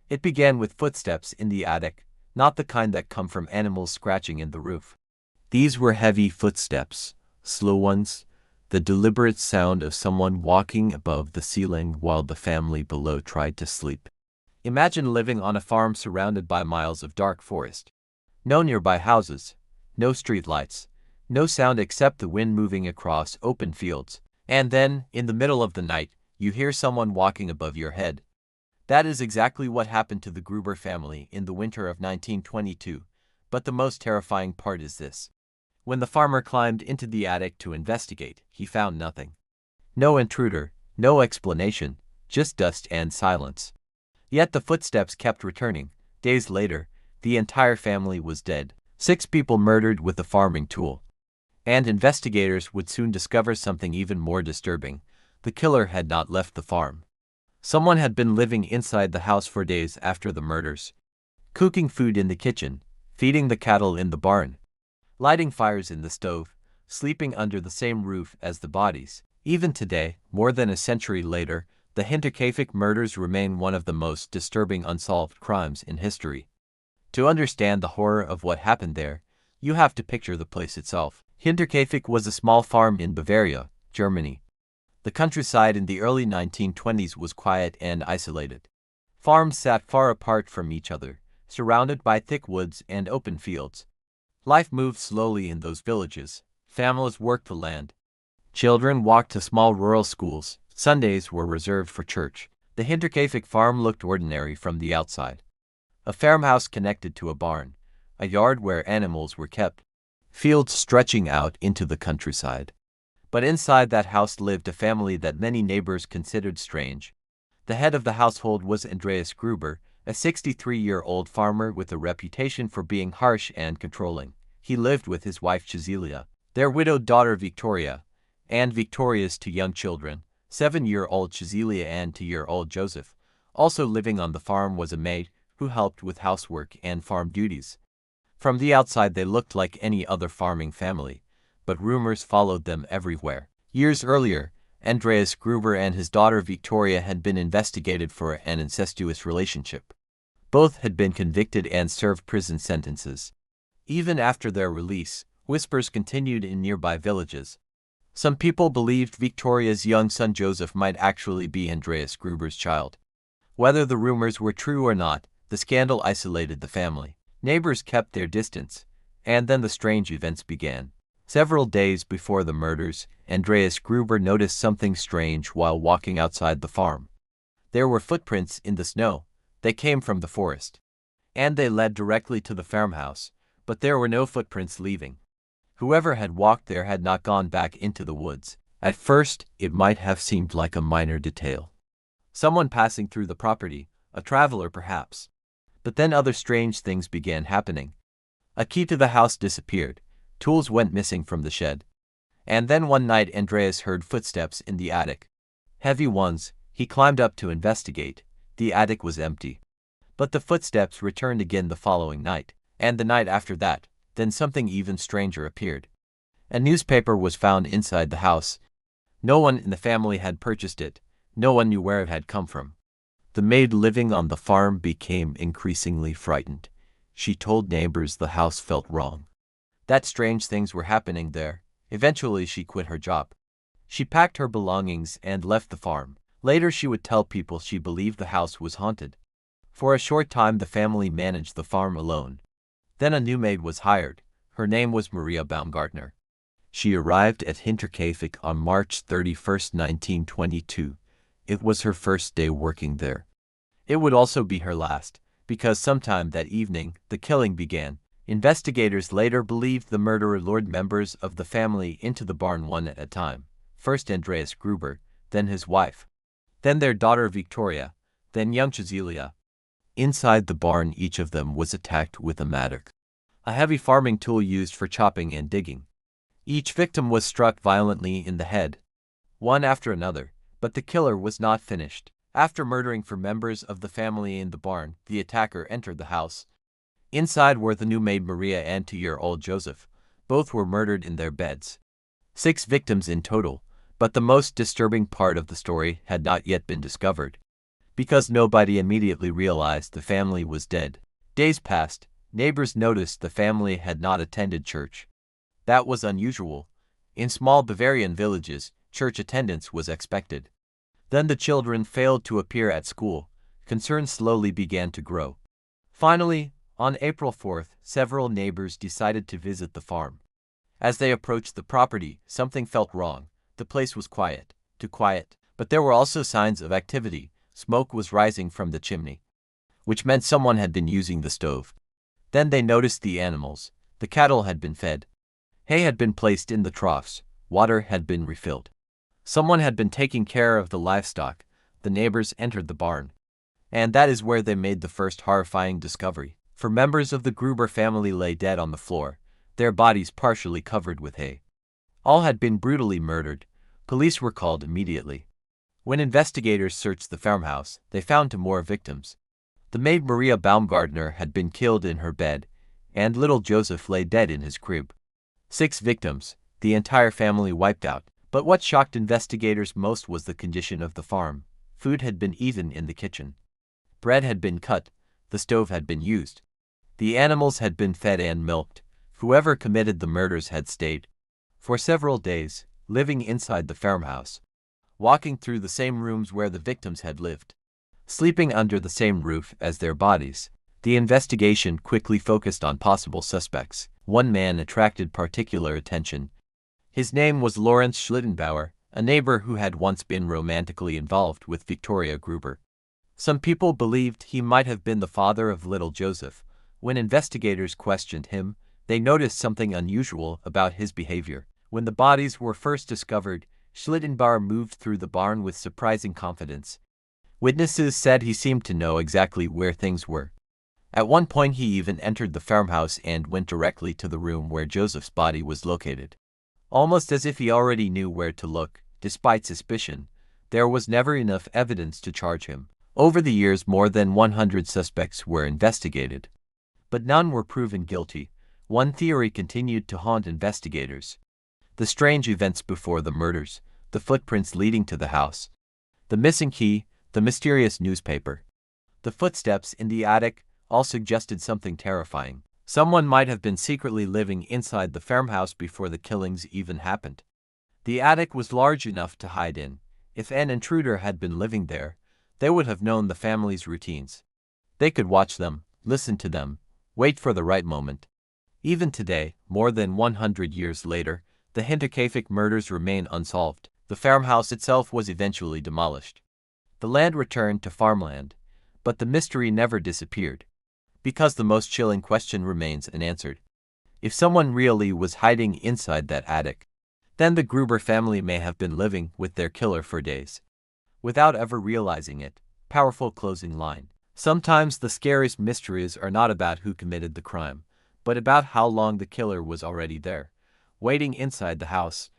It began with footsteps in the attic, not the kind that come from animals scratching in the roof. These were heavy footsteps, slow ones, the deliberate sound of someone walking above the ceiling while the family below tried to sleep. Imagine living on a farm surrounded by miles of dark forest. No nearby houses, no streetlights, no sound except the wind moving across open fields. And then, in the middle of the night, you hear someone walking above your head. That is exactly what happened to the Gruber family in the winter of 1922, but the most terrifying part is this. When the farmer climbed into the attic to investigate, he found nothing. No intruder, no explanation, just dust and silence. Yet the footsteps kept returning. Days later, the entire family was dead. 6 people murdered with a farming tool. And investigators would soon discover something even more disturbing. The killer had not left the farm. Someone had been living inside the house for days after the murders, cooking food in the kitchen, feeding the cattle in the barn, lighting fires in the stove, sleeping under the same roof as the bodies. Even today, more than a century later, the Hinterkaifeck murders remain one of the most disturbing unsolved crimes in history. To understand the horror of what happened there, you have to picture the place itself. Hinterkaifeck was a small farm in Bavaria, Germany. The countryside in the early 1920s was quiet and isolated. Farms sat far apart from each other, surrounded by thick woods and open fields. Life moved slowly in those villages. Families worked the land. Children walked to small rural schools. Sundays were reserved for church. The Hinterkaifeck farm looked ordinary from the outside. A farmhouse connected to a barn, a yard where animals were kept, fields stretching out into the countryside. But inside that house lived a family that many neighbors considered strange. The head of the household was Andreas Gruber, a 63-year-old farmer with a reputation for being harsh and controlling. He lived with his wife Cecilia, their widowed daughter Victoria, and Victoria's 2 young children, 7-year-old Cecilia and 2-year-old Joseph. Also living on the farm was a maid who helped with housework and farm duties. From the outside they looked like any other farming family, but rumors followed them everywhere. Years earlier, Andreas Gruber and his daughter Victoria had been investigated for an incestuous relationship. Both had been convicted and served prison sentences. Even after their release, whispers continued in nearby villages. Some people believed Victoria's young son Joseph might actually be Andreas Gruber's child. Whether the rumors were true or not, the scandal isolated the family. Neighbors kept their distance, and then the strange events began. Several days before the murders, Andreas Gruber noticed something strange while walking outside the farm. There were footprints in the snow. They came from the forest. And they led directly to the farmhouse, but there were no footprints leaving. Whoever had walked there had not gone back into the woods. At first, it might have seemed like a minor detail. Someone passing through the property, a traveler perhaps. But then other strange things began happening. A key to the house disappeared. Tools went missing from the shed. And then one night Andreas heard footsteps in the attic. Heavy ones. He climbed up to investigate. The attic was empty. But the footsteps returned again the following night, and the night after that. Then something even stranger appeared. A newspaper was found inside the house. No one in the family had purchased it. No one knew where it had come from. The maid living on the farm became increasingly frightened. She told neighbors the house felt wrong, that strange things were happening there. Eventually she quit her job. She packed her belongings and left the farm. Later she would tell people she believed the house was haunted. For a short time the family managed the farm alone. Then a new maid was hired. Her name was Maria Baumgartner. She arrived at Hinterkaifeck on March 31, 1922. It was her first day working there. It would also be her last, because sometime that evening the killing began. Investigators later believed the murderer lured members of the family into the barn one at a time. First Andreas Gruber, then his wife, then their daughter Victoria, then young Cecilia. Inside the barn each of them was attacked with a mattock, a heavy farming tool used for chopping and digging. Each victim was struck violently in the head, one after another, but the killer was not finished. After murdering 4 members of the family in the barn, the attacker entered the house. Inside were the new maid Maria and 2-year-old Joseph. Both were murdered in their beds. 6 victims in total, but the most disturbing part of the story had not yet been discovered. because nobody immediately realized the family was dead. Days passed. Neighbors noticed the family had not attended church. That was unusual. In small Bavarian villages, church attendance was expected. Then the children failed to appear at school. Concerns slowly began to grow. Finally, on April 4th, several neighbors decided to visit the farm. As they approached the property, something felt wrong. The place was quiet, too quiet, but there were also signs of activity. Smoke was rising from the chimney, which meant someone had been using the stove. Then they noticed the animals. The cattle had been fed. Hay had been placed in the troughs. Water had been refilled. Someone had been taking care of the livestock. The neighbors entered the barn. And that is where they made the first horrifying discovery. For members of the Gruber family lay dead on the floor, their bodies partially covered with hay. All had been brutally murdered. Police were called immediately. When investigators searched the farmhouse, they found two more victims. The maid Maria Baumgartner had been killed in her bed, and little Joseph lay dead in his crib. 6 victims, the entire family wiped out. But what shocked investigators most was the condition of the farm. Food had been eaten in the kitchen. Bread had been cut. The stove had been used. The animals had been fed and milked. Whoever committed the murders had stayed for several days, living inside the farmhouse, walking through the same rooms where the victims had lived, sleeping under the same roof as their bodies. The investigation quickly focused on possible suspects. One man attracted particular attention. His name was Lawrence Schlittenbauer, a neighbor who had once been romantically involved with Victoria Gruber. Some people believed he might have been the father of little Joseph. When investigators questioned him, they noticed something unusual about his behavior. When the bodies were first discovered, Schlittenbauer moved through the barn with surprising confidence. Witnesses said he seemed to know exactly where things were. At one point he even entered the farmhouse and went directly to the room where Joseph's body was located. Almost as if he already knew where to look. Despite suspicion, there was never enough evidence to charge him. Over the years, more than 100 suspects were investigated, but none were proven guilty. One theory continued to haunt investigators: the strange events before the murders, the footprints leading to the house, the missing key, the mysterious newspaper. The footsteps in the attic all suggested something terrifying. Someone might have been secretly living inside the farmhouse before the killings even happened. The attic was large enough to hide in. If an intruder had been living there, they would have known the family's routines. They could watch them, listen to them, wait for the right moment. Even today, more than 100 years later, the Hinterkaifeck murders remain unsolved. The farmhouse itself was eventually demolished. The land returned to farmland, but the mystery never disappeared, because the most chilling question remains unanswered. If someone really was hiding inside that attic, then the Gruber family may have been living with their killer for days, without ever realizing it. Powerful closing line. Sometimes the scariest mysteries are not about who committed the crime, but about how long the killer was already there, waiting inside the house.